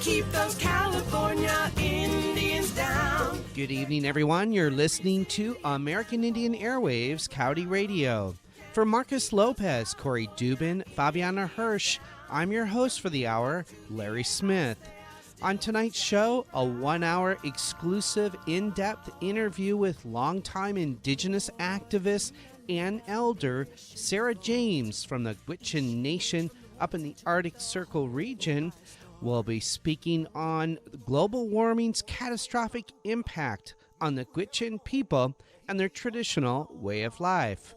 keep those California Indians down. Good evening, everyone. You're listening to American Indian Airwaves County Radio. For Marcus Lopez, Corey Dubin, Fabiana Hirsch, I'm your host for the hour, Larry Smith. On tonight's show, a 1-hour exclusive in-depth interview with longtime Indigenous activist and elder Sarah James from the Gwich'in Nation up in the Arctic Circle region. We'll be speaking on global warming's catastrophic impact on the Gwich'in people and their traditional way of life.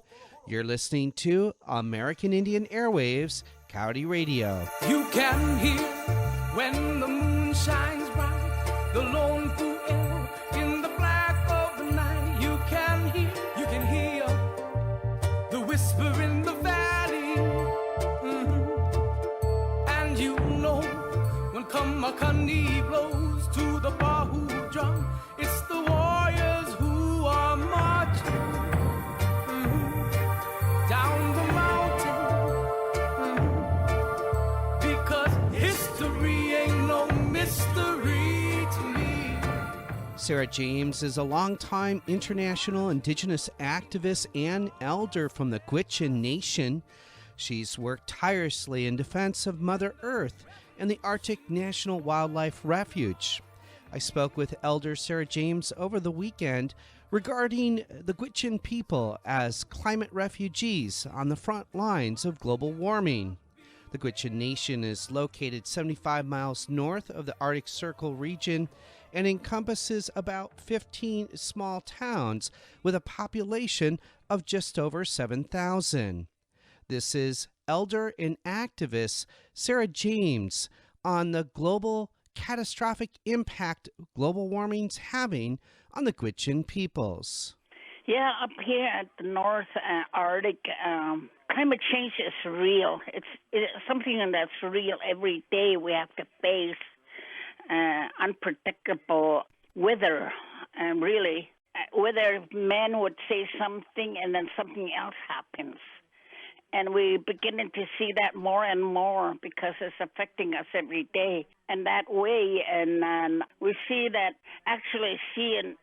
You're listening to American Indian Airwaves County Radio. You can hear when the moon shines bright, the lone fool in the black of the night. You can hear the whisper in the valley. And you know when Kamakani blows to the Bahu drum, it's the warriors who are marching down the mountain, because history ain't no mystery to me. Sarah James is a longtime international Indigenous activist and elder from the Gwich'in Nation. She's worked tirelessly in defense of Mother Earth and the Arctic National Wildlife Refuge. I spoke with Elder Sarah James over the weekend regarding the Gwich'in people as climate refugees on the front lines of global warming. The Gwich'in Nation is located 75 miles north of the Arctic Circle region and encompasses about 15 small towns with a population of just over 7,000. This is elder and activist Sarah James on the global catastrophic impact global warming's having on the Gwich'in peoples. Yeah, up here at the North Arctic, climate change is real. It's something that's real every day. We have to face unpredictable weather, and really, whether men would say something and then something else happens. And we're beginning to see that more and more because it's affecting us every day. And that way, and we see that actually seeing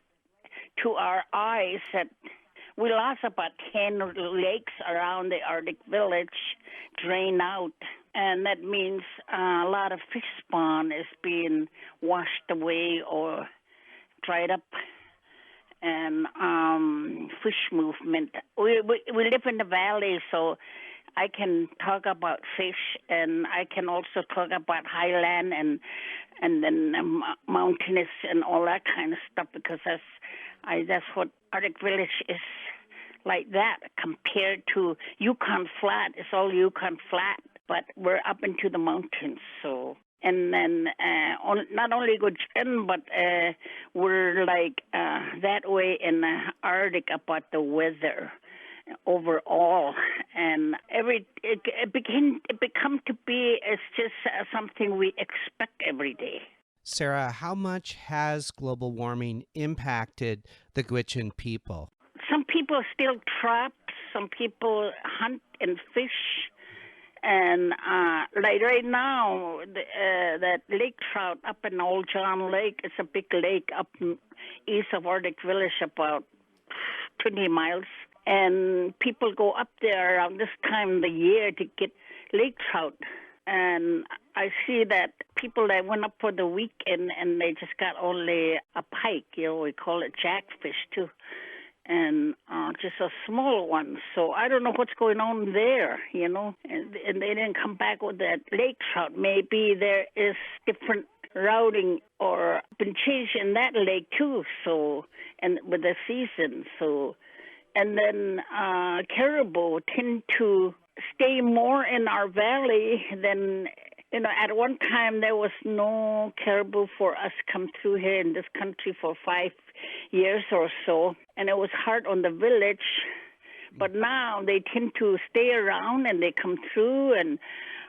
to our eyes that we lost about 10 lakes around the Arctic village drain out. And that means a lot of fish spawn is being washed away or dried up. And fish movement. We live in the valley, so I can talk about fish, and I can also talk about highland and then mountainous and all that kind of stuff, because that's what Arctic Village is like, that compared to Yukon Flat. It's all Yukon Flat, but we're up into the mountains, so. And then not only Gwich'in, but we're like that way in the Arctic about the weather overall. And it become to be, it's just something we expect every day. Sarah, how much has global warming impacted the Gwich'in people? Some people still trap. Some people hunt and fish. And like right now, that lake trout up in Old John Lake, it's a big lake up east of Arctic Village, about 20 miles. And people go up there around this time of the year to get lake trout. And I see that people that went up for the weekend and they just got only a pike, we call it jackfish too. And just a small one. So I don't know what's going on there, and they didn't come back with that lake trout. Maybe there is different routing or been changed in that lake too, so, and with the season. So, and then caribou tend to stay more in our valley than, at one time there was no caribou for us come through here in this country for 5 years or so, and it was hard on the village. But now they tend to stay around and they come through and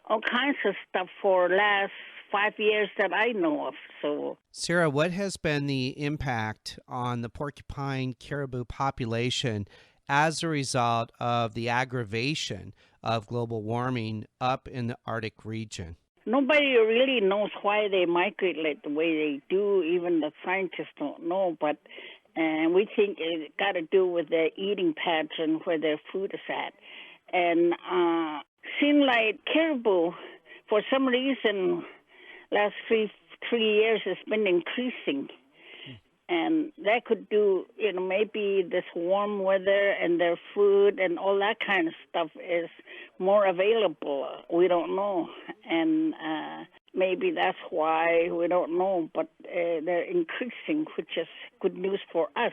all kinds of stuff for last 5 years that I know of. So, Sarah, what has been the impact on the porcupine caribou population as a result of the aggravation of global warming up in the Arctic region? nobody really knows why they migrate like the way they do. Even the scientists don't know, but we think it got to do with their eating pattern, where their food is at. And seemed like caribou, for some reason, last three years has been increasing. And that could do, maybe this warm weather and their food and all that kind of stuff is more available. We don't know. And maybe that's why we don't know. But they're increasing, which is good news for us.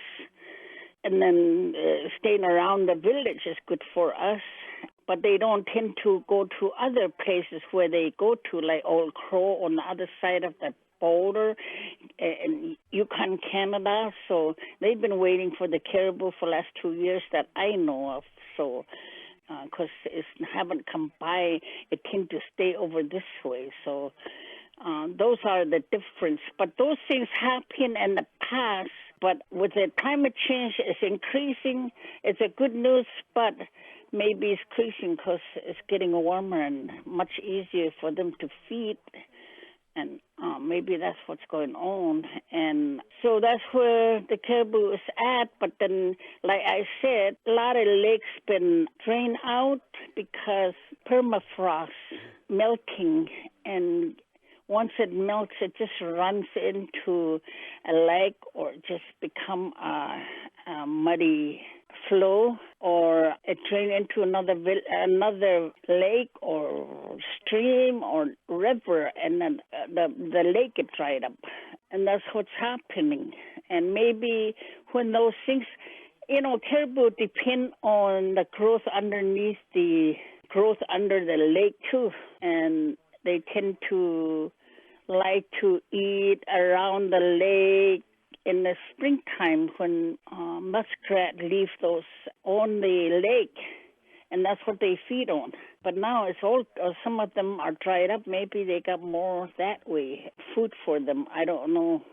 And then staying around the village is good for us. But they don't tend to go to other places where they go to, like Old Crow on the other side of the border in Yukon, Canada. So they've been waiting for the caribou for the last 2 years that I know of. So because it haven't come by, it tend to stay over this way. So those are the difference. But those things happen in the past. But with the climate change, it's increasing. It's a good news, but maybe it's increasing because it's getting warmer and much easier for them to feed. And maybe that's what's going on. And so that's where the caribou is at. But then, like I said, a lot of lakes been drained out because permafrost melting. And once it melts, it just runs into a lake or just become a muddy flow, or it drain into another lake or stream or river, and then the lake get dried up, and that's what's happening. And maybe when those things, caribou depend on the growth underneath the growth under the lake too, and they tend to like to eat around the lake in the springtime when muskrat leave those on the lake, and that's what they feed on. But now it's all, some of them are dried up. Maybe they got more that way, food for them. I don't know.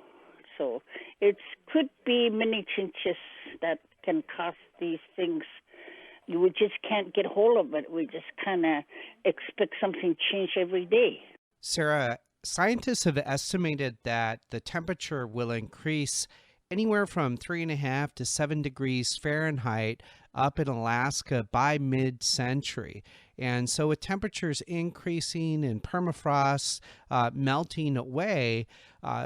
So it could be many changes that can cause these things. We just can't get hold of it. We just kind of expect something to change every day. Sarah, scientists have estimated that the temperature will increase anywhere from 3.5 to 7 degrees Fahrenheit up in Alaska by mid-century. And so with temperatures increasing and permafrost melting away,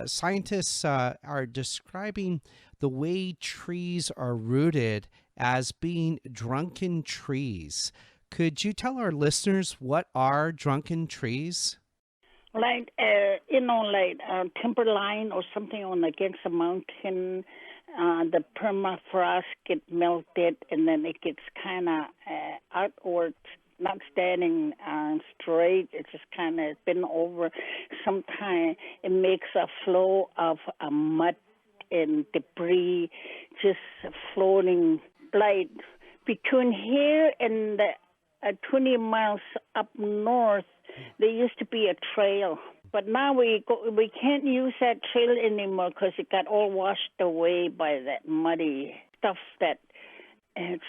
scientists are describing the way trees are rooted as being drunken trees. Could you tell our listeners what are drunken trees? Like, timberline or something on against a mountain, the permafrost get melted, and then it gets kind of outward, not standing straight. It's just kind of been over. Sometimes it makes a flow of mud and debris just floating. Like between here and the 20 miles up north, there used to be a trail, but now we can't use that trail anymore because it got all washed away by that muddy stuff. That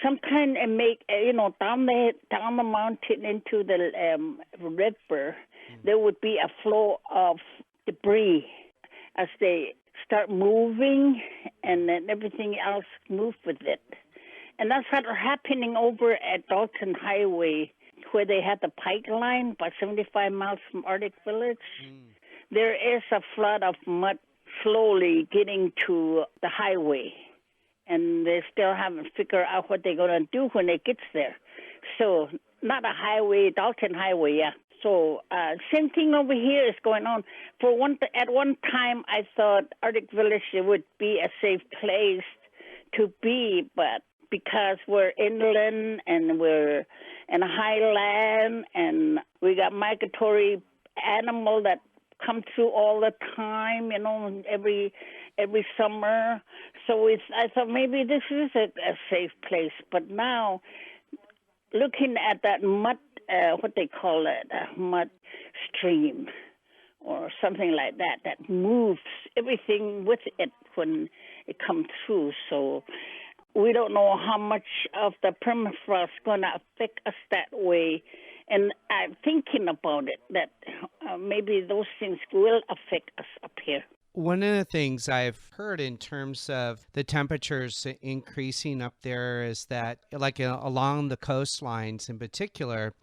sometimes it make down the mountain into the river, there would be a flow of debris as they start moving, and then everything else move with it. And that's what's happening over at Dalton Highway, where they had the pipeline about 75 miles from Arctic Village. There is a flood of mud slowly getting to the highway, and they still haven't figured out what they're going to do when it gets there. So not a highway, Dalton Highway, yeah. So same thing over here is going on. At one time, I thought Arctic Village would be a safe place to be, but because we're inland and we're in a highland and we got migratory animal that come through all the time, every summer. So I thought maybe this is a safe place. But now, looking at that mud, what they call it, a mud stream or something like that, that moves everything with it when it comes through. So we don't know how much of the permafrost is going to affect us that way. And I'm thinking about it, that maybe those things will affect us up here. One of the things I've heard in terms of the temperatures increasing up there is that, like along the coastlines in particular,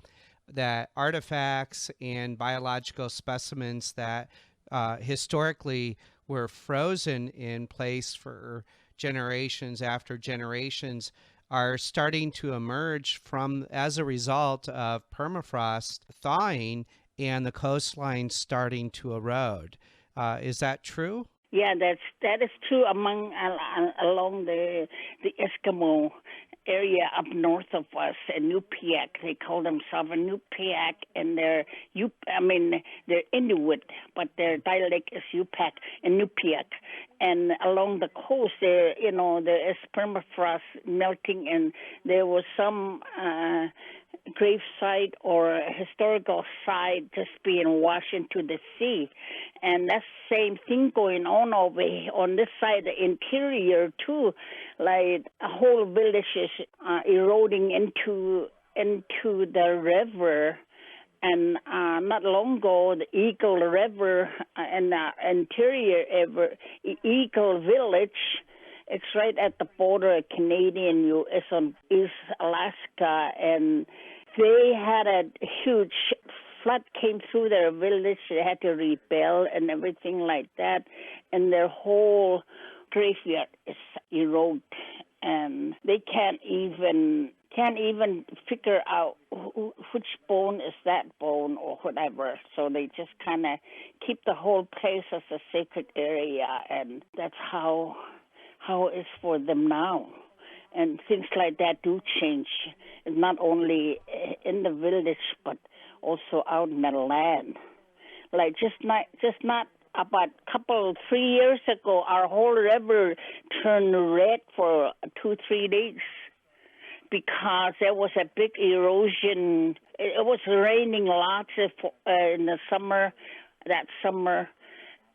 that artifacts and biological specimens that historically were frozen in place for generations after generations are starting to emerge from as a result of permafrost thawing and the coastline starting to erode. Is that true? Yeah, that is true along the Eskimo area up north of us, and Nupiaq. They call themselves a Nupiaq, and they're Inuit, but their dialect is Yupak and Nupiaq. And along the coast, there is permafrost melting, and there was some grave site or historical site just being washed into the sea. And that's the same thing going on over on this side, the interior too. Like a whole village is eroding into the river. And not long ago, the Eagle River and the interior Eagle Village, it's right at the border of Canadian U.S. on East Alaska, and they had a huge flood came through their village. They had to rebuild and everything like that, and their whole graveyard is eroded, and they can't even figure out which bone is that bone or whatever. So they just kind of keep the whole place as a sacred area, and that's how it is for them now. And things like that do change, not only in the village but also out in the land. Like just not about 3 years ago, our whole river turned red for 2-3 days because there was a big erosion. It was raining lots in the summer,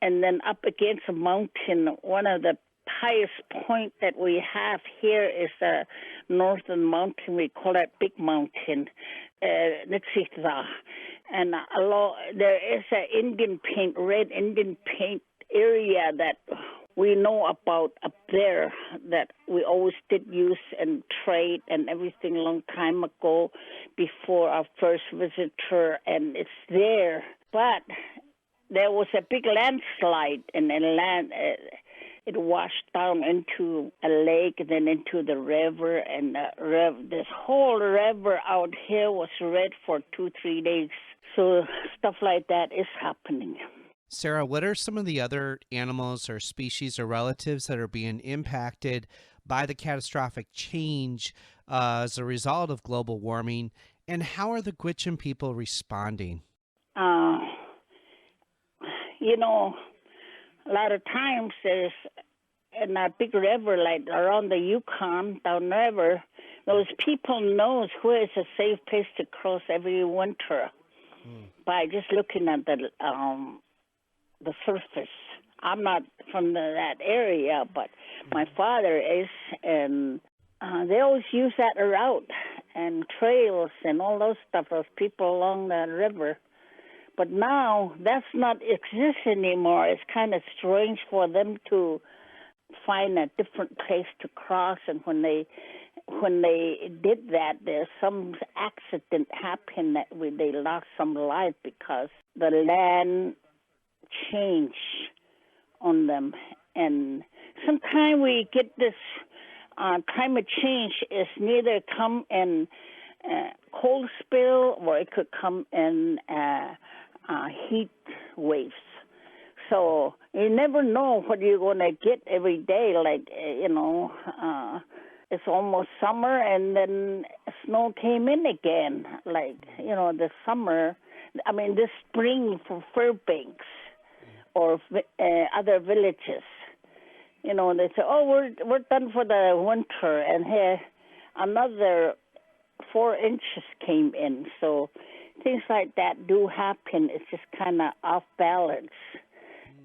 and then up against a mountain. One of the highest point that we have here is the northern mountain. We call it Big Mountain, Iizhik. And there is a red Indian paint area that we know about up there that we always did use and trade and everything a long time ago before our first visitor, and it's there. But there was a big landslide, and it washed down into a lake, then into the river, and this whole river out here was red for 2-3 days. So stuff like that is happening. Sarah, what are some of the other animals or species or relatives that are being impacted by the catastrophic change as a result of global warming, and how are the Gwich'in people responding? A lot of times there's in a big river like around the Yukon downriver, those people knows where is a safe place to cross every winter by just looking at the surface. I'm not from that area, but my father is, and they always use that route and trails and all those stuff, those people along the river. But now that's not exist anymore. It's kind of strange for them to find a different place to cross, and when they did that, there's some accident happened that they lost some life because the land changed on them. And sometimes we get this climate change is neither come in cold spill or it could come in heat waves. So you never know what you're going to get every day. Like, it's almost summer and then snow came in again. Like, the summer, this spring for Fairbanks or other villages. They say, oh, we're done for the winter. And here another 4 inches came in. So things like that do happen. It's just kind of off balance.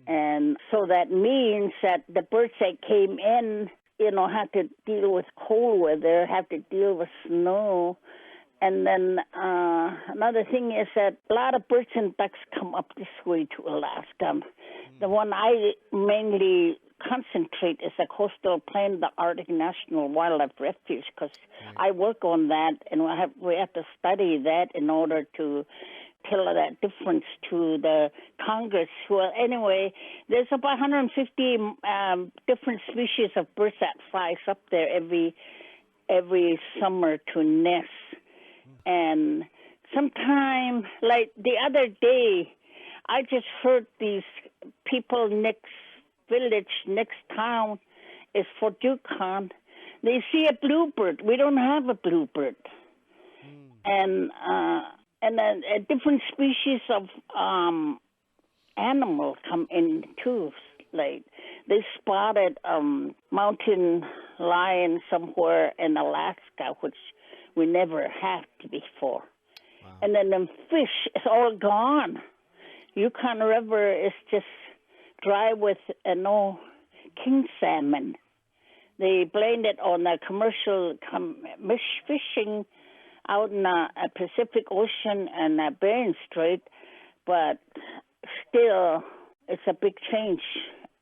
And so that means that the birds that came in, have to deal with cold weather, have to deal with snow, And then another thing is that a lot of birds and ducks come up this way to Alaska. The one I mainly concentrate is the coastal plain, the Arctic National Wildlife Refuge, because I work on that, and we have to study that in order to tell that difference to the Congress. Well, anyway, there's about 150 different species of birds that flies up there every summer to nest. And sometime, like the other day, I just heard these people next village, next town is Fort Yukon. They see a bluebird. We don't have a bluebird. And then a different species of animal come in too. Like they spotted mountain lion somewhere in Alaska, which we never had before. Wow. And then the fish is all gone. Yukon River is just dry with no king salmon. They blamed it on the commercial fishing out in the Pacific Ocean and Bering Strait, but still it's a big change,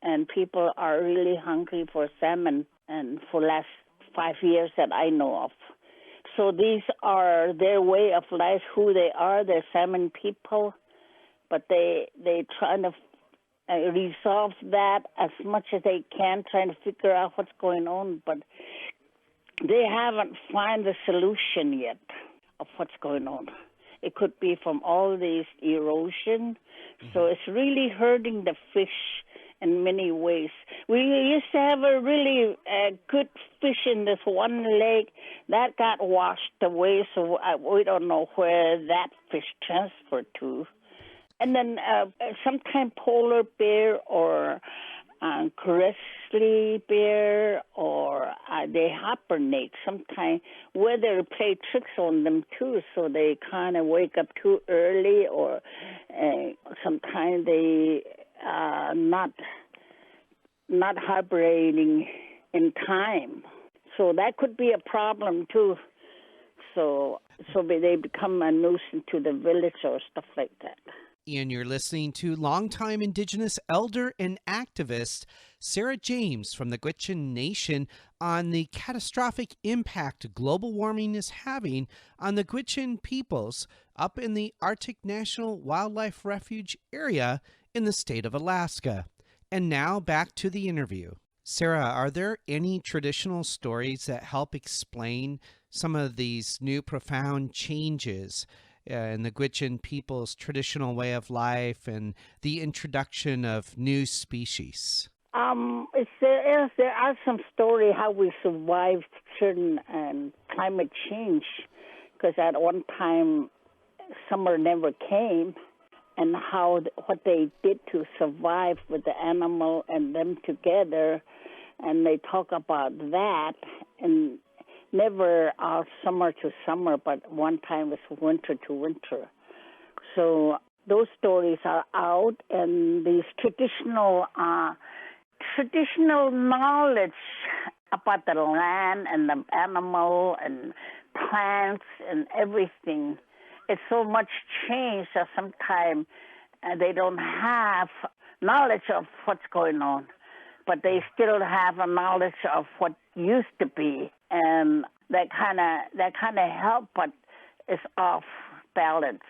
and people are really hungry for salmon, and for the last 5 years that I know of. So these are their way of life, who they are. They're salmon people, but they trying to resolve that as much as they can, trying to figure out what's going on, but they haven't found the solution yet of what's going on. It could be from all these erosion, so it's really hurting the fish in many ways. We used to have a really good fish in this one lake that got washed away, so we don't know where that fish transferred to. And then sometimes polar bear or grizzly bear, or they hibernate. Sometimes weather play tricks on them too, so they kind of wake up too early, or sometimes they not hibernating in time. So that could be a problem too. So they become a nuisance to the village or stuff like that. And you're listening to longtime Indigenous elder and activist Sarah James from the Gwich'in Nation on the catastrophic impact global warming is having on the Gwich'in peoples up in the Arctic National Wildlife Refuge area in the state of Alaska. And now back to the interview. Sarah, are there any traditional stories that help explain some of these new profound changes in the Gwich'in people's traditional way of life and the introduction of new species? There are some stories how we survived certain climate change, because at one time summer never came, and what they did to survive with the animal and them together, and they talk about that, and never summer to summer, but one time was winter to winter. So those stories are out, and these traditional knowledge about the land and the animal and plants and everything. It's so much changed that sometimes they don't have knowledge of what's going on, but they still have a knowledge of what used to be, and that kind of help, but it's off balance.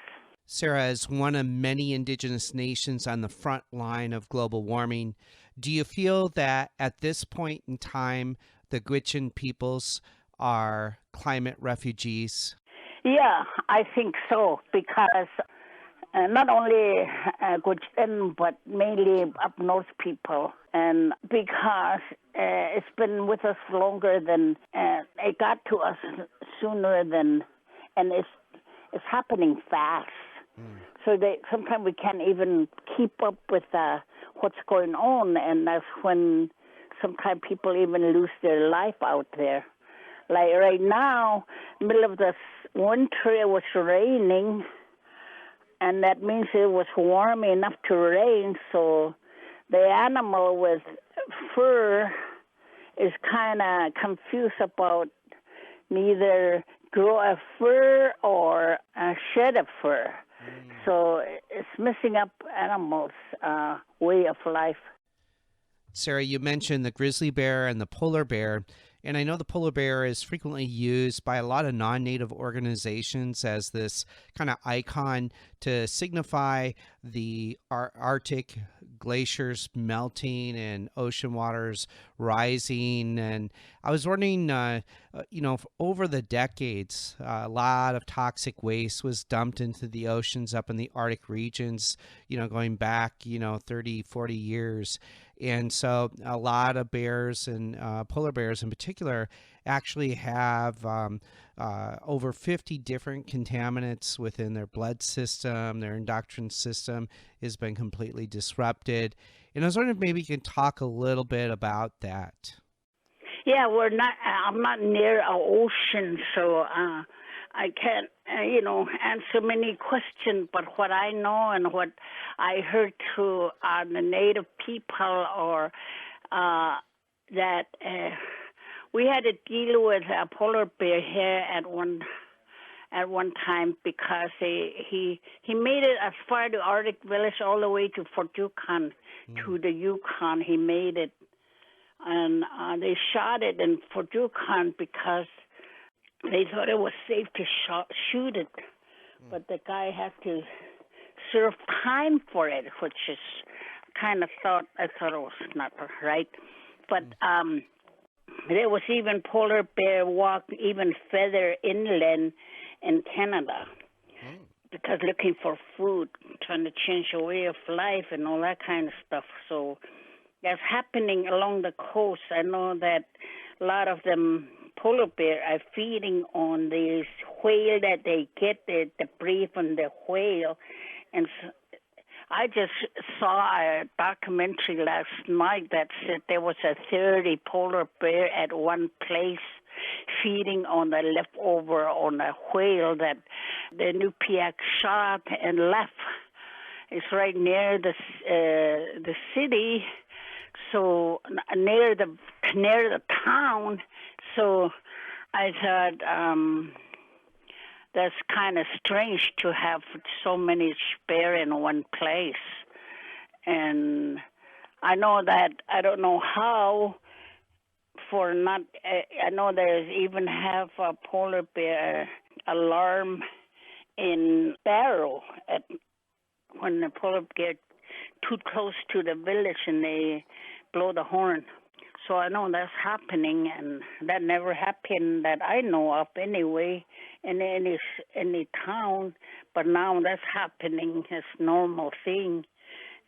Sarah, as one of many Indigenous nations on the front line of global warming, do you feel that at this point in time, the Gwich'in peoples are climate refugees? Yeah, I think so, because not only Gwich'in, but mainly up north people, and because it's been with us longer than it got to us sooner than, and it's happening fast. So sometimes we can't even keep up with what's going on, and that's when sometimes people even lose their life out there. Like right now, middle of the winter, it was raining, and that means it was warm enough to rain, so the animal with fur is kind of confused about neither grow a fur or shed a fur. So it's messing up animals' way of life. Sarah, you mentioned the grizzly bear and the polar bear, and I know the polar bear is frequently used by a lot of non-native organizations as this kind of icon to signify the Arctic glaciers melting and ocean waters rising. And I was wondering, over the decades, a lot of toxic waste was dumped into the oceans up in the Arctic regions, going back, 30, 40 years. And so a lot of bears and polar bears in particular actually have over 50 different contaminants within their blood system. Their endocrine system has been completely disrupted. And I was wondering if maybe you can talk a little bit about that. Yeah, I'm not near an ocean, so I can't, answer many questions. But what I know and what I heard through the native people, or that we had to deal with a polar bear here at one time, because he made it as far as the Arctic village, all the way to Fort Yukon, to the Yukon. He made it, and they shot it in Fort Yukon because they thought it was safe to shoot it, but the guy had to serve time for it, which is I thought it was not right. But there was even polar bear walk even further inland in Canada, because looking for food, trying to change the way of life and all that kind of stuff. So that's happening along the coast. I know that a lot of them polar bear are feeding on this whale that they get, the debris from the whale. And so I just saw a documentary last night that said there was a 30 polar bear at one place feeding on the leftover on a whale that the Nupiaq shot and left. It's right near the city, so near the town. So I thought that's kind of strange to have so many bear in one place. And I know that, I don't know how, I know there's even have a polar bear alarm in Barrow when the polar bear too close to the village and they blow the horn. So I know that's happening, and that never happened that I know of anyway in any town. But now that's happening as normal thing,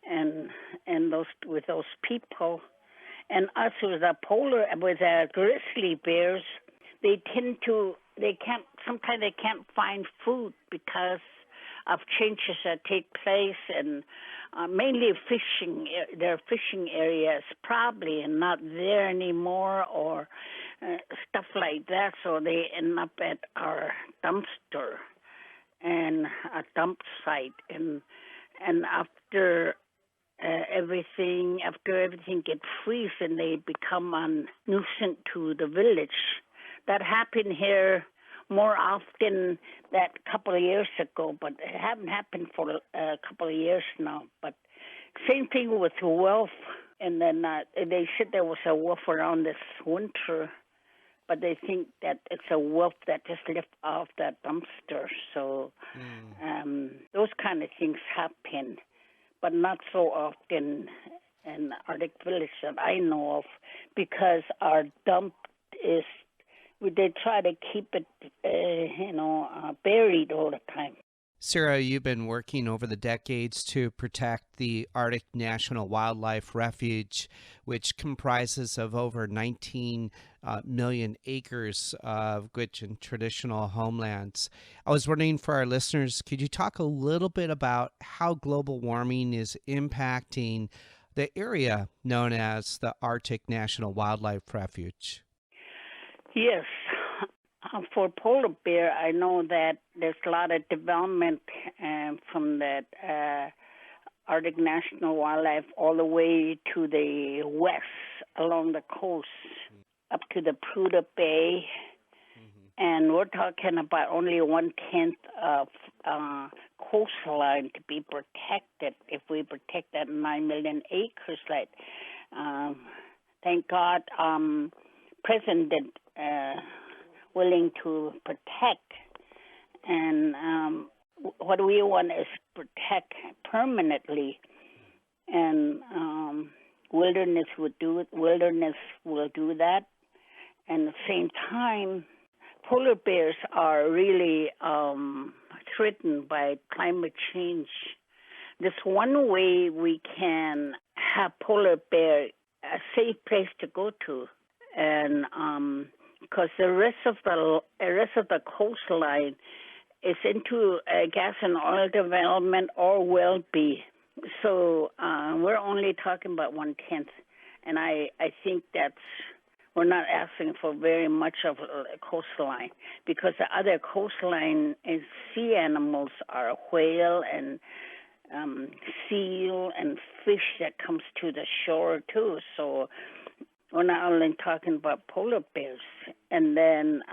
and with those people, and us with the grizzly bears, sometimes they can't find food because of changes that take place, and mainly fishing. Their fishing areas probably and not there anymore, or stuff like that. So they end up at our dumpster and a dump site, and after everything gets freeze and they become a nuisance to the village. That happened here more often that couple of years ago, but it haven't happened for a couple of years now. But same thing with wolf, and then they said there was a wolf around this winter, but they think that it's a wolf that just left off that dumpster. So those kind of things happen, but not so often in Arctic Village that I know of, because our dump is, they try to keep it, buried all the time. Sarah, you've been working over the decades to protect the Arctic National Wildlife Refuge, which comprises of over 19 million acres of Gwich'in traditional homelands. I was wondering, for our listeners, could you talk a little bit about how global warming is impacting the area known as the Arctic National Wildlife Refuge? Yes. For polar bear, I know that there's a lot of development from that Arctic National Wildlife all the way to the west along the coast, up to the Prudhoe Bay, And we're talking about only 1/10 of coastline to be protected if we protect that 9 million acres. Like, thank God, President willing to protect. And what we want is protect permanently. And wilderness will do it. Wilderness will do that. And at the same time, polar bears are really threatened by climate change. There's one way we can have polar bear a safe place to go to, and because the rest of the coastline is into gas and oil development or will be. So we're only talking about 1/10, and I think we're not asking for very much of a coastline, because the other coastline is sea animals are whale and seal and fish that comes to the shore too. So we're not only talking about polar bears. And then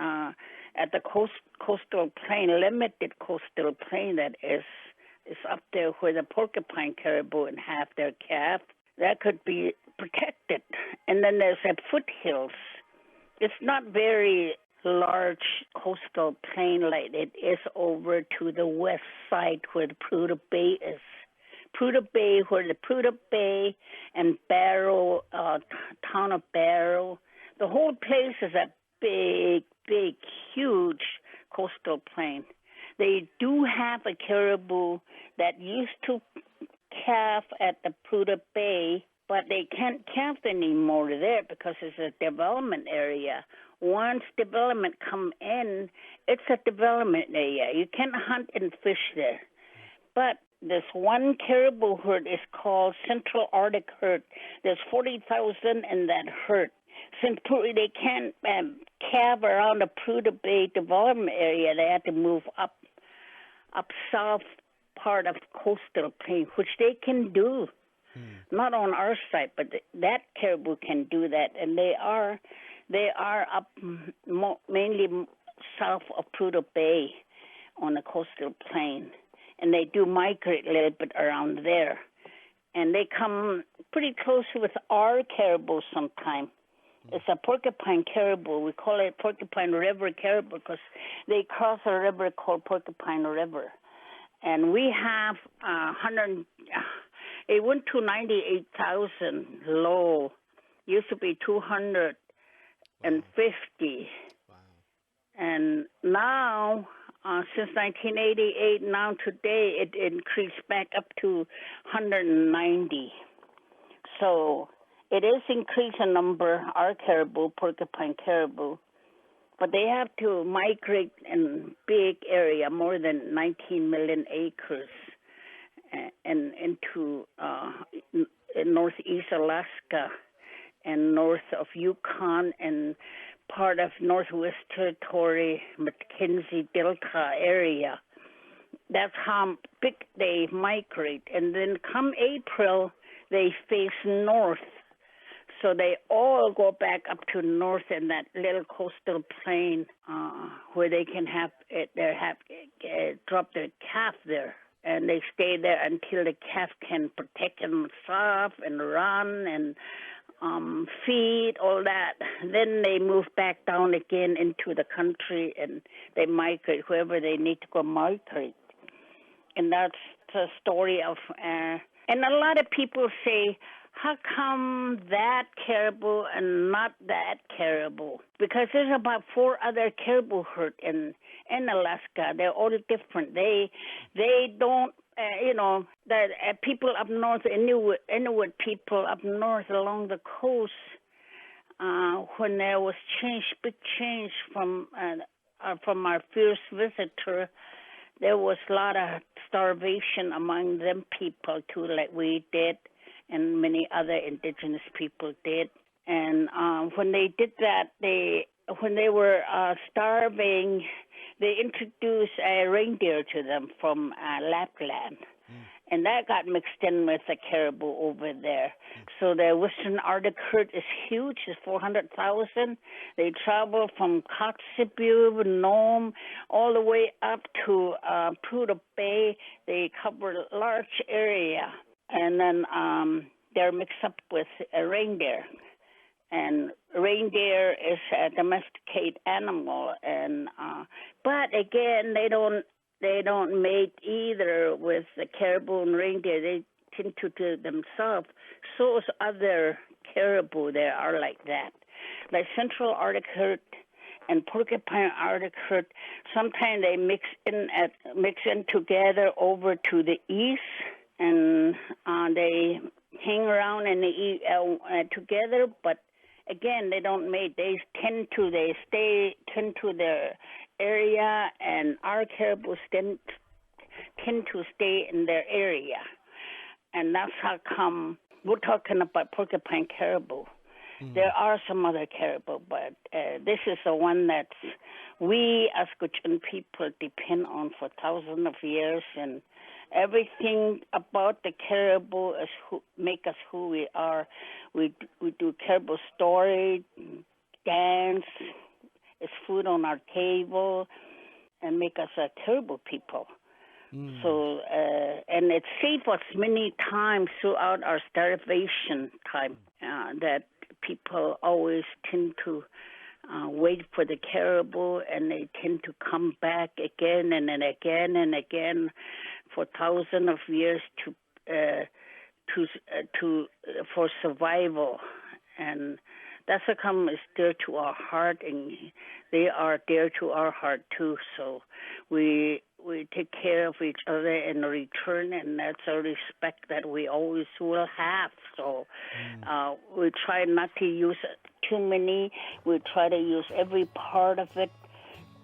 at the coastal plain, limited coastal plain that is up there where the porcupine caribou and have their calf, that could be protected. And then there's the foothills. It's not very large coastal plain like it is over to the west side where the Prudhoe Bay is. Prudhoe Bay, where the Prudhoe Bay and Barrow, town of Barrow, the whole place is a big, huge coastal plain. They do have a caribou that used to calf at the Prudhoe Bay, but they can't calf anymore there because it's a development area. Once development come in, it's a development area. You can't hunt and fish there. But this one caribou herd is called Central Arctic Herd. There's 40,000 in that herd. Since they can't calve around the Prudhoe Bay development area, they have to move up south part of coastal plain, which they can do. Not on our side, but that caribou can do that, and they are up mainly south of Prudhoe Bay on the coastal plain, and they do migrate a little bit around there, and they come pretty close with our caribou sometimes. It's a porcupine caribou. We call it Porcupine River caribou because they cross a river called Porcupine River, and we have 100. It went to 98,000 low. Used to be 250. Wow. And now, since 1988, now today, it increased back up to 190. So it is increasing number, our caribou, porcupine caribou. But they have to migrate in big area, more than 19 million acres. And into northeast Alaska and north of Yukon and part of Northwest Territory, Mackenzie Delta area. That's how big they migrate. And then come April, they face north. So they all go back up to north in that little coastal plain where they can drop their calf there. And they stay there until the calf can protect themselves and run and feed, all that. Then they move back down again into the country and they migrate wherever they need to go migrate. And that's the story of, and a lot of people say, how come that caribou and not that caribou? Because there's about 4 other caribou herds in Alaska. They're all different. They don't, the people up north, Inuit people up north along the coast, when there was big change from our first visitor, there was a lot of starvation among them people too, like we did. And many other indigenous people did. And when they did that, when they were starving, they introduced a reindeer to them from Lapland. and that got mixed in with the caribou over there. So the Western Arctic herd is huge. It's 400,000. They travel from Kotzebue, Nome, all the way up to Prudhoe Bay. They cover a large area, and then they're mixed up with a reindeer. And reindeer is a domesticated animal, and but again, they don't mate either with the caribou and reindeer. They tend to do themselves. So is other caribou. They are like that. Like Central Arctic herd and Porcupine Arctic herd, sometimes they mix in together over to the east, and they hang around and they eat together. But again, they don't mate. They tend to their area, and our caribou tend to stay in their area. And that's how come we're talking about porcupine caribou. There are some other caribou, but this is the one that we as Gwich'in people depend on for thousands of years, and everything about the caribou is make us who we are. We do caribou story, dance, it's food on our table, and make us a caribou people. So, and it saved us many times throughout our starvation time that people always tend to wait for the caribou, and they tend to come back again and then again and again for thousands of years for survival. And that's how come it's dear to our heart, and they are dear to our heart too. So we take care of each other in return, and that's a respect that we always will have. So we try not to use too many. We try to use every part of it,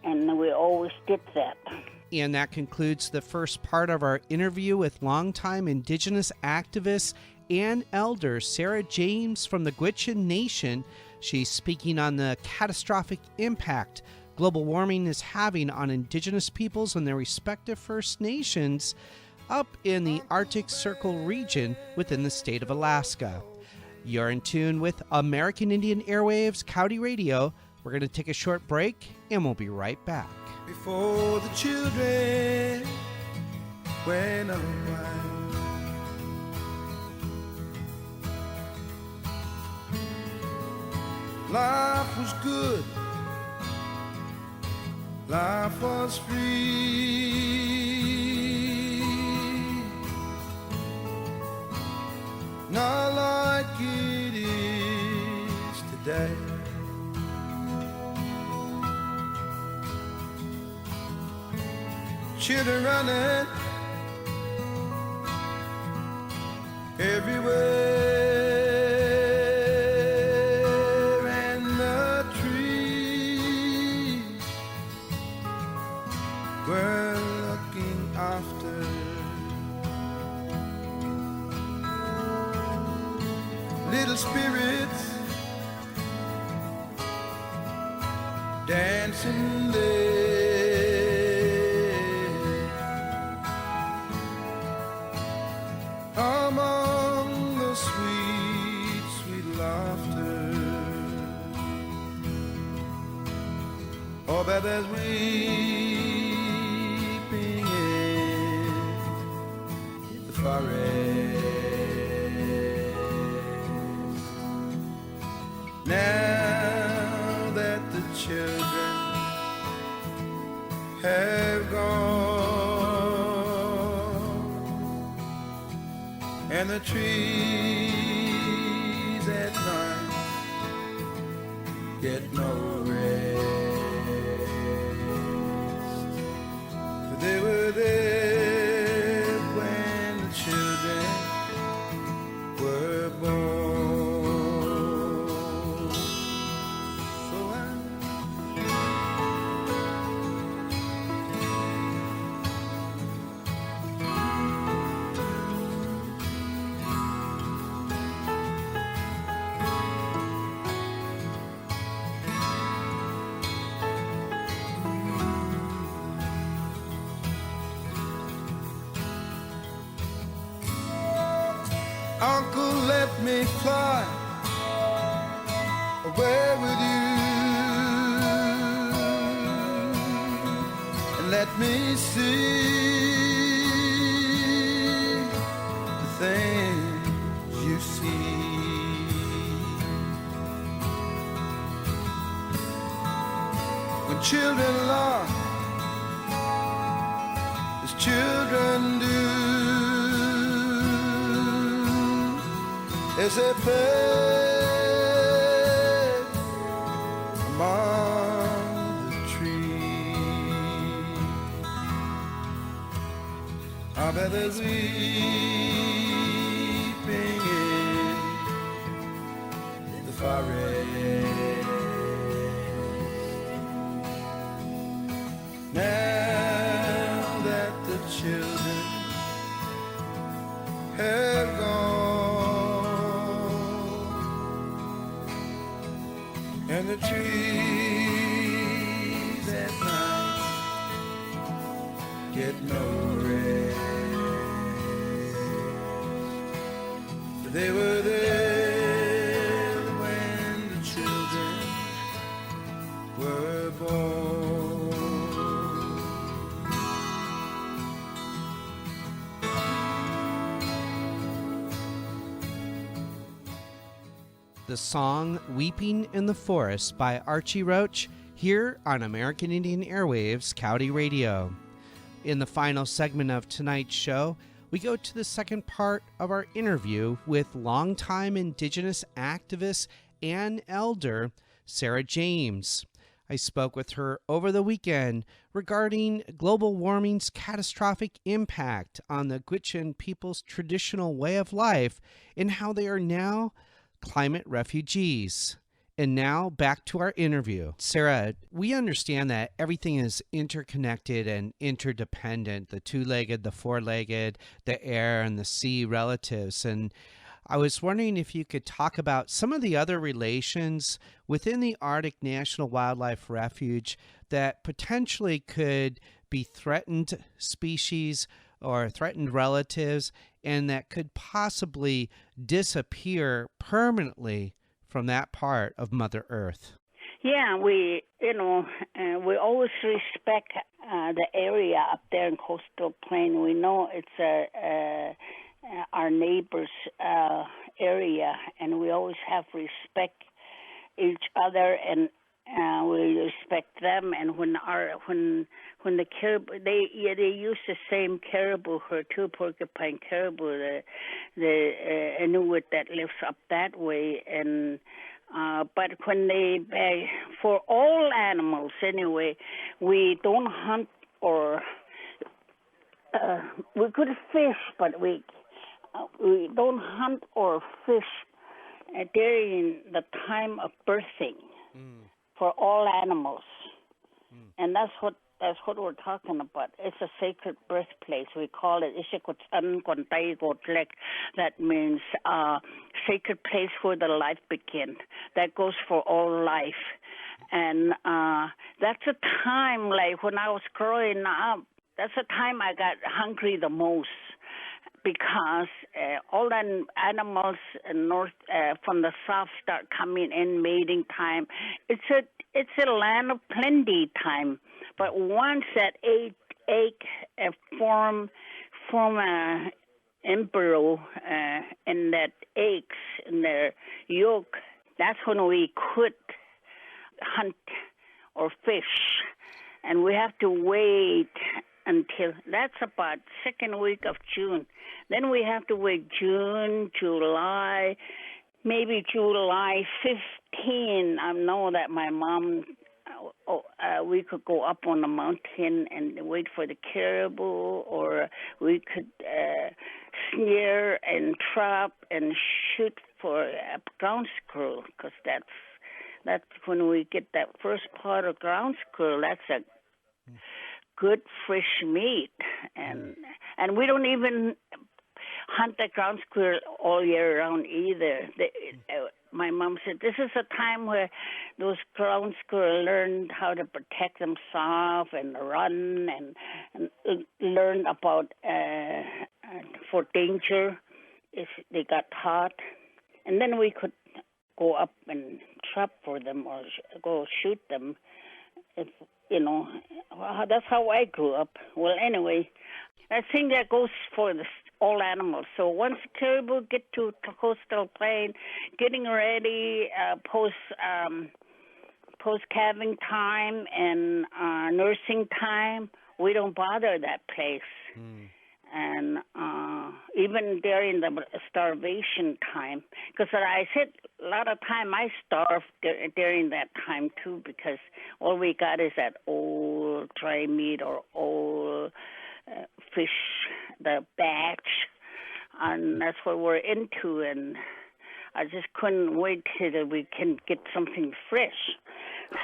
and we always did that. And that concludes the first part of our interview with longtime Indigenous activist and elder Sarah James from the Gwich'in Nation. She's speaking on the catastrophic impact global warming is having on Indigenous peoples and their respective First Nations up in the Arctic Circle region within the state of Alaska. You're in tune with American Indian Airwaves County Radio. We're going to take a short break, and we'll be right back. Before the children went away, life was good, life was free, not like it is today. Children running everywhere, and the trees were looking after. Little spirits dancing there. Among the sweet, sweet laughter, oh, but there's weeping in the forest. Now that the children have gone, and the trees at night get no rest. But they were there when the children were born. So me fly away with you, and let me see the things you see. When children laugh as children do, as they play among the trees, I bet there's weeping in the forest. Now that the children have gone, and the trees at night get no rest. They were there when the children were born. The song Weeping in the Forest by Archie Roach here on American Indian Airwaves County Radio. In the final segment of tonight's show, we go to the second part of our interview with longtime Indigenous activist and elder Sarah James. I spoke with her over the weekend regarding global warming's catastrophic impact on the Gwich'in people's traditional way of life and how they are now climate refugees. And now back to our interview. Sarah, we understand that everything is interconnected and interdependent, the two-legged, the four-legged, the air and the sea relatives. And I was wondering if you could talk about some of the other relations within the Arctic National Wildlife Refuge that potentially could be threatened species or threatened relatives and that could possibly disappear permanently from that part of Mother Earth. Yeah, we always respect the area up there in Coastal Plain. We know it's our neighbors' area, and we always have respect each other, and we respect them. And when the caribou, they use the same caribou herd too, porcupine caribou, the Inuit that lives up that way, and but when they for all animals anyway, we don't hunt or we could fish, but we don't hunt or fish during the time of birthing for all animals, and that's what we're talking about. It's a sacred birthplace. We call it Iizhik Gwats'an Gwandaii Goodlit. That means sacred place where the life begins. That goes for all life. And that's a time, like when I was growing up, that's the time I got hungry the most, because all the animals from the south start coming in mating time. It's a land of plenty time. But once that egg form a embryo in that eggs in their yolk, that's when we could hunt or fish, and we have to wait until that's about second week of June. Then we have to wait June, July, maybe July 15. I know that my mom, we could go up on the mountain and wait for the caribou, or we could snare and trap and shoot for a ground squirrel, because that's when we get that first part of ground squirrel. That's a good fresh meat, and we don't even hunt the ground squirrel all year round either. My mom said this is a time where those ground squirrels learned how to protect themselves and run and learn about for danger if they got caught. and then we could go up and trap for them or go shoot them. If well, that's how I grew up. Well, anyway, I think that goes for all animals. So once caribou get to coastal plain, getting ready post calving time and nursing time, we don't bother that place. And even during the starvation time, because I said a lot of time I starved during that time too, because all we got is that old dry meat or old fish, the batch, and that's what we're into. And I just couldn't wait till we can get something fresh.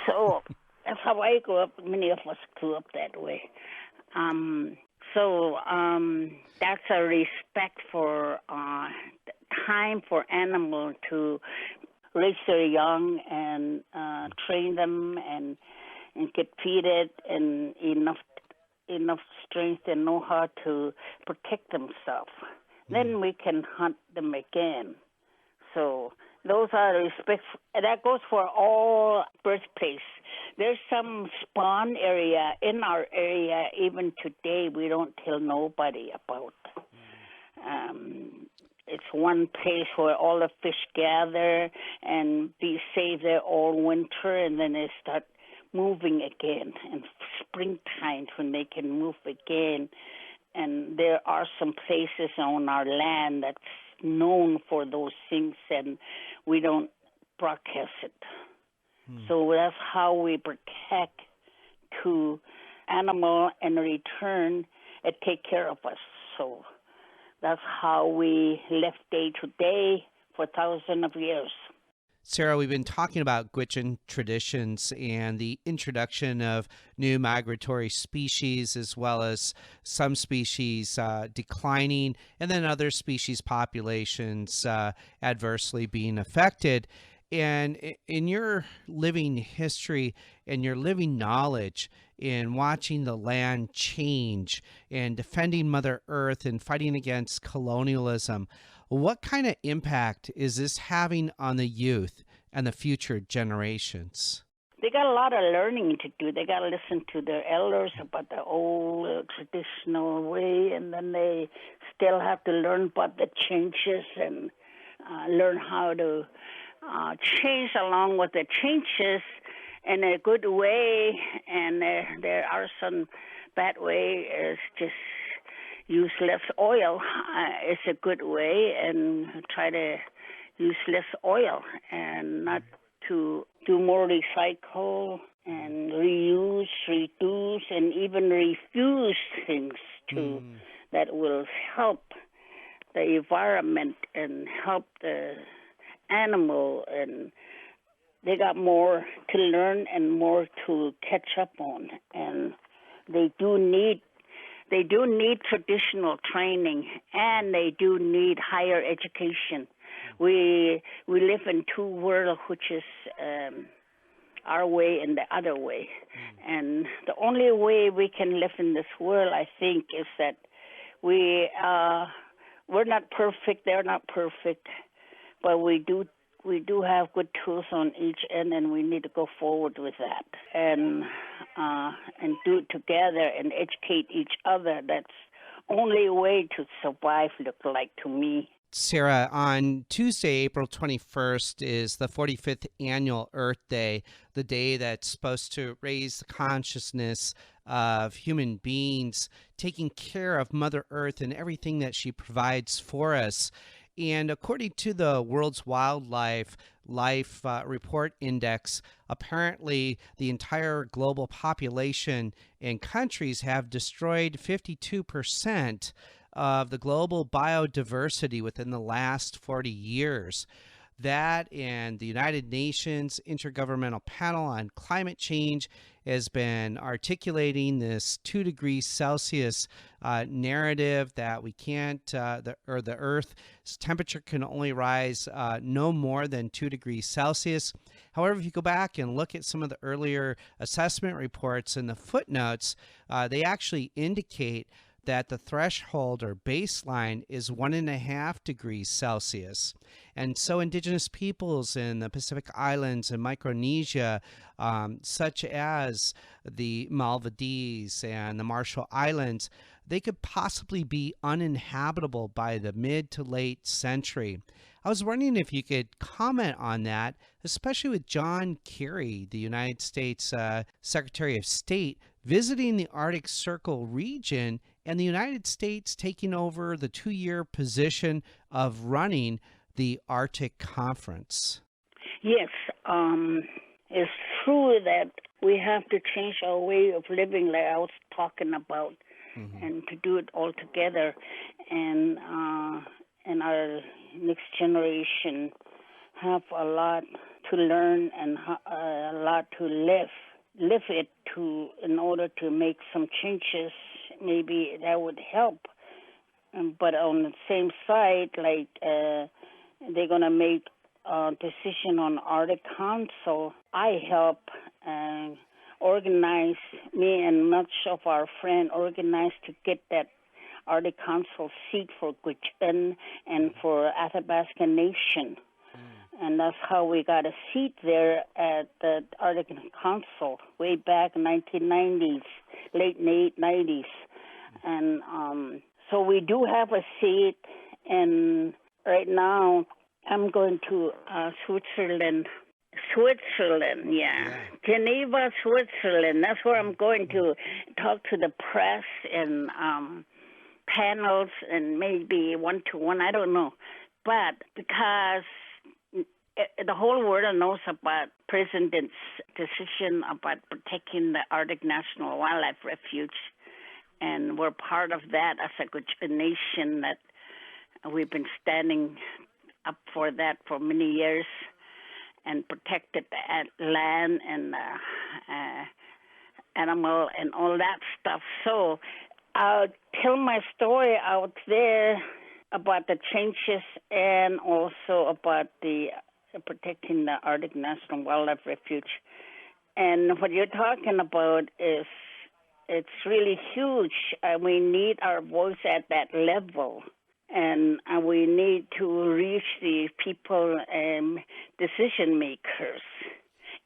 So that's how I grew up. Many of us grew up that way. So that's a respect for time for animal to raise their young and train them and get feeded and enough strength and know how to protect themselves. Then we can hunt them again. So those are respect. That goes for all birthplace. There's some spawn area in our area, even today, we don't tell nobody about. It's one place where all the fish gather and be safe there all winter, and then they start moving again in springtime when they can move again. And there are some places on our land that's known for those things, and we don't broadcast it. So that's how we protect to animal and return and take care of us. So that's how we live day to day for thousands of years. Sarah, we've been talking about Gwich'in traditions and the introduction of new migratory species, as well as some species declining, and then other species populations adversely being affected. And in your living history and your living knowledge in watching the land change and defending Mother Earth and fighting against colonialism, what kind of impact is this having on the youth and the future generations? They got a lot of learning to do. They got to listen to their elders about the old traditional way, and then they still have to learn about the changes and learn how to change along with the changes in a good way. And there are some bad way. Is just use less oil. It's a good way, and try to use less oil and not to do more recycle and reuse, reduce, and even refuse things too that will help the environment and help the animal. And they got more to learn and more to catch up on, and they do need traditional training, and they do need higher education. We live in two worlds, which is our way and the other way. And the only way we can live in this world, I think, is that we're not perfect. They're not perfect, but we do have good tools on each end, and we need to go forward with that and do it together and educate each other. That's only way to survive, look like to me. Sarah, on Tuesday, April 21st, is the 45th Annual Earth Day, the day that's supposed to raise the consciousness of human beings, taking care of Mother Earth and everything that she provides for us. And according to the World's Wildlife Life Report Index, apparently the entire global population and countries have destroyed 52% of the global biodiversity within the last 40 years. That and the United Nations Intergovernmental Panel on Climate Change has been articulating this 2 degrees Celsius narrative that we can't, the Earth's temperature can only rise no more than 2 degrees Celsius. However, if you go back and look at some of the earlier assessment reports and the footnotes, they actually indicate that the threshold or baseline is 1.5 degrees Celsius. And so Indigenous peoples in the Pacific Islands and Micronesia, such as the Maldives and the Marshall Islands, they could possibly be uninhabitable by the mid to late century. I was wondering if you could comment on that, especially with John Kerry, the United States Secretary of State, visiting the Arctic Circle region and the United States taking over the 2-year position of running the Arctic Conference. Yes, it's true that we have to change our way of living, like I was talking about, and to do it all together. And our next generation have a lot to learn and a lot to live it to in order to make some changes. Maybe that would help. But on the same side, like they're gonna make a decision on Arctic Council. I help organize, me and much of our friends organized to get that Arctic Council seat for Gwich'in and for Athabasca Nation. And that's how we got a seat there at the Arctic Council way back in 1990s, late 90s. And so we do have a seat, and right now I'm going to Switzerland, yeah. Geneva, Switzerland. That's where I'm going to talk to the press and panels and maybe one-to-one, I don't know. But because the whole world knows about President's decision about protecting the Arctic National Wildlife Refuge, and we're part of that as a Gwich'in Nation that we've been standing up for that for many years and protected the land and animal and all that stuff. So I'll tell my story out there about the changes and also about the protecting the Arctic National Wildlife Refuge. And what you're talking about is it's really huge. We need our voice at that level. And we need to reach the people and decision makers,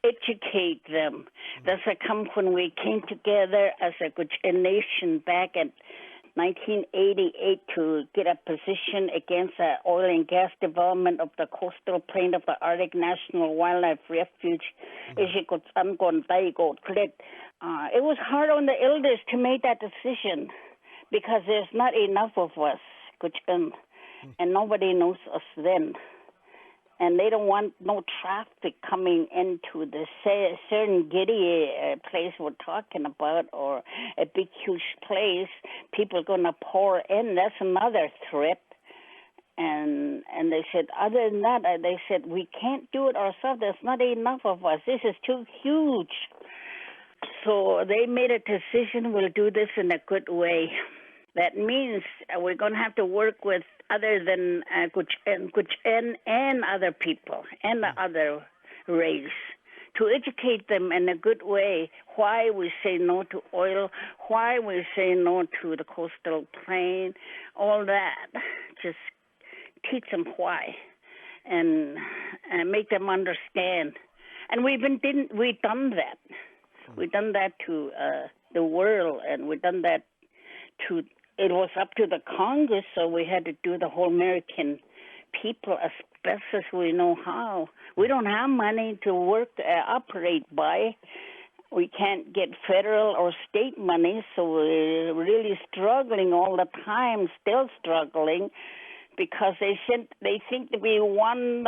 educate them. That's how come when we came together as a Gwich'in Nation back in 1988 to get a position against the oil and gas development of the coastal plain of the Arctic National Wildlife Refuge, Iizhik Gwats'an Gwandaii Goodlit. It was hard on the elders to make that decision because there's not enough of us, Gwich'in, and nobody knows us then. And they don't want no traffic coming into the Serengeti place we're talking about, or a big, huge place. People are going to pour in. That's another threat. And they said, other than that, they said, we can't do it ourselves. There's not enough of us. This is too huge. So they made a decision, we'll do this in a good way. That means we're going to have to work with other than Gwich'in and other people and the other race to educate them in a good way why we say no to oil, why we say no to the coastal plain, all that. Just teach them why and make them understand. And we've done that. We've done that to the world, and we've done that to. It was up to the Congress, so we had to do the whole American people as best as we know how. We don't have money to work, operate by. We can't get federal or state money, so we're really struggling all the time, still struggling, because they think that we won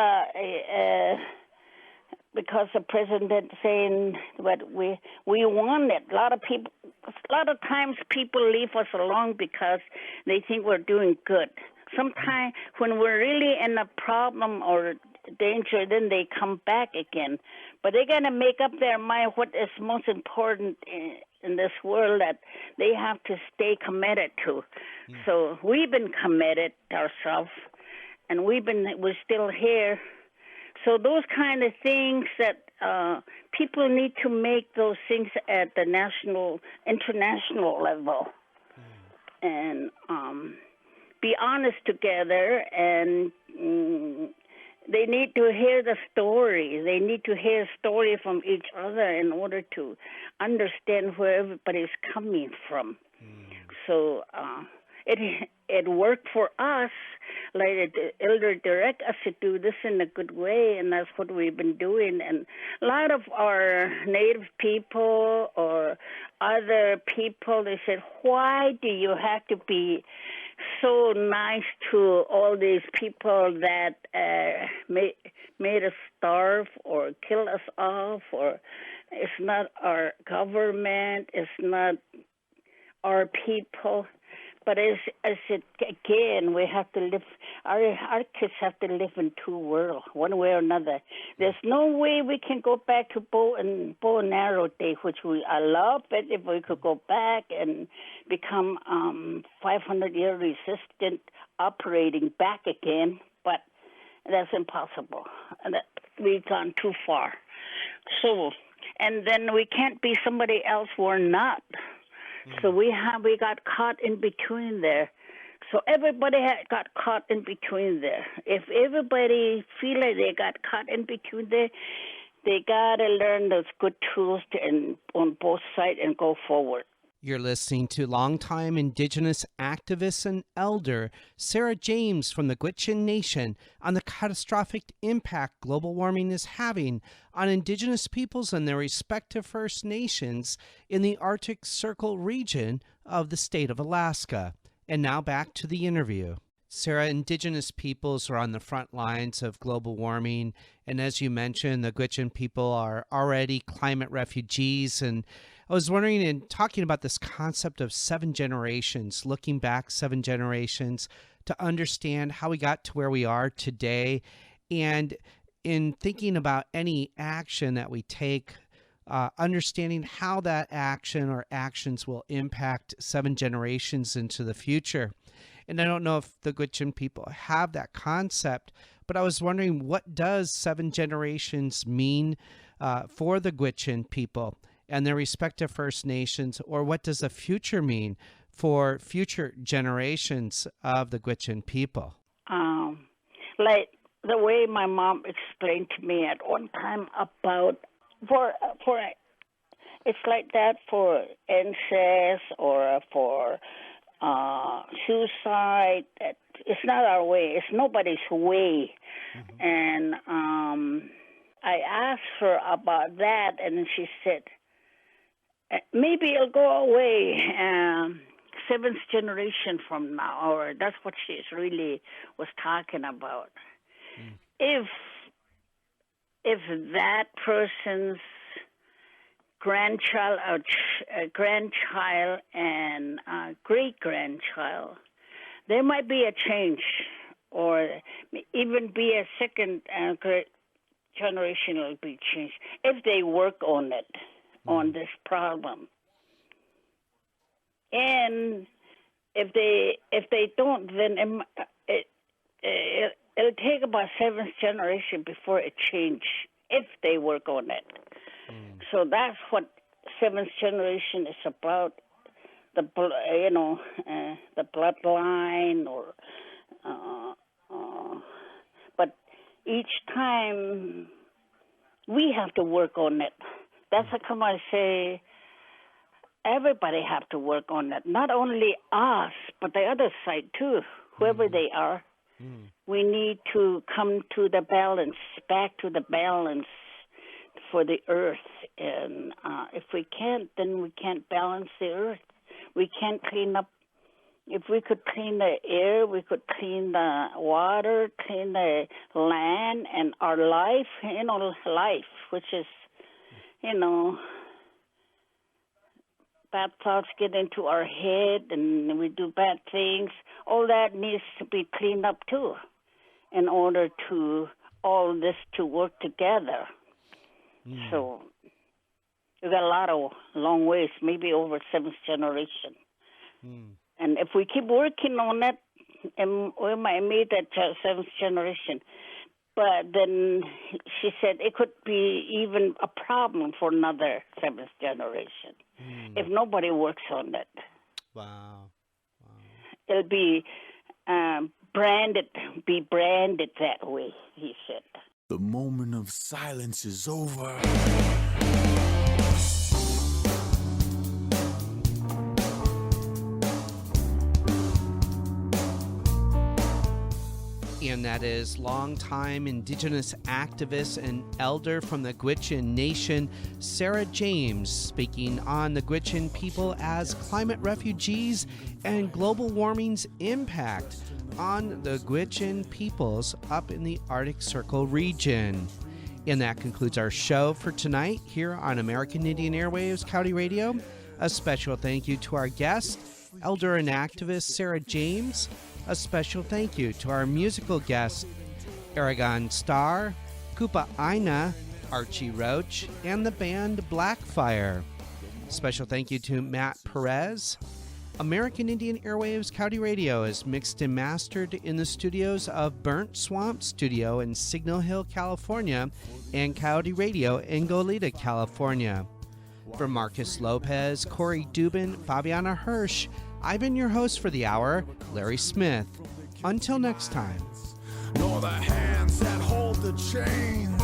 because the president saying that we won it. A lot of times people leave us alone because they think we're doing good. Sometimes when we're really in a problem or danger, then they come back again. But they got to make up their mind what is most important in this world that they have to stay committed to. So we've been committed ourselves, and we're still here. So those kind of things that people need to make those things at the national, international level. and be honest together, and they need to hear the story. They need to hear a story from each other in order to understand where everybody's coming from. So it worked for us. Like the elder direct us to do this in a good way, and that's what we've been doing. And a lot of our native people or other people, they said, why do you have to be so nice to all these people that made us starve or kill us off? Or it's not our government, it's not our people. But as again, we have to live, our kids have to live in two worlds, one way or another. There's no way we can go back to bow and arrow day, which I love it if we could go back and become 500-year resistant operating back again, but that's impossible. We've gone too far. So, and then we can't be somebody else we're not. So we got caught in between there. So everybody got caught in between there. If everybody feel like they got caught in between there, they got to learn those good tools on both sides and go forward. You're listening to longtime Indigenous activist and elder Sarah James from the Gwich'in Nation on the catastrophic impact global warming is having on Indigenous peoples and their respective First Nations in the Arctic Circle region of the state of Alaska. And now back to the interview. Sarah, Indigenous peoples are on the front lines of global warming. And as you mentioned, the Gwich'in people are already climate refugees. And I was wondering, in talking about this concept of 7 generations, looking back 7 generations to understand how we got to where we are today, and in thinking about any action that we take, understanding how that action or actions will impact 7 generations into the future. And I don't know if the Gwich'in people have that concept, but I was wondering, what does 7 generations mean for the Gwich'in people and their respective First Nations, or what does the future mean for future generations of the Gwich'in people? Like the way my mom explained to me at one time about for it's like that for incest or for suicide. It's not our way. It's nobody's way. Mm-hmm. And I asked her about that, and she said, maybe it'll go away 7th generation from now, or that's what she really was talking about. Mm. If that person's grandchild and great-grandchild, there might be a change, or even be a second generational be changed if they work on it, on this problem. And if they don't, then it'll take about 7th generation before it change if they work on it. So that's what 7th generation is about. The bloodline, or but each time we have to work on it. That's how come I say everybody have to work on it. Not only us, but the other side too. Whoever they are, we need to come to the balance, back to the balance for the earth. And if we can't, then we can't balance the earth. We can't clean up. If we could clean the air, we could clean the water, clean the land, and our life, life, which is, bad thoughts get into our head and we do bad things. All that needs to be cleaned up too, in order to all this to work together. So we got a lot of long ways, maybe over 7th generation. And if we keep working on it, and we might meet that 7th generation. But then she said it could be even a problem for another 7th generation if nobody works on it. Wow. it'll be branded that way, he said. The moment of silence is over. And that is longtime Indigenous activist and elder from the Gwich'in Nation, Sarah James, speaking on the Gwich'in people as climate refugees and global warming's impact on the Gwich'in peoples up in the Arctic Circle region. And that concludes our show for tonight here on American Indian Airwaves County Radio. A special thank you to our guest, elder and activist Sarah James. A special thank you to our musical guests, Aragon Star, Kupa Aina, Archie Roach, and the band Blackfire. Special thank you to Matt Perez. American Indian Airwaves County Radio is mixed and mastered in the studios of Burnt Swamp Studio in Signal Hill, California, and Coyote Radio in Goleta, California. For Marcus Lopez, Corey Dubin, Fabiana Hirsch, I've been your host for the hour, Larry Smith. Until next time. Nor the hands that hold the chains.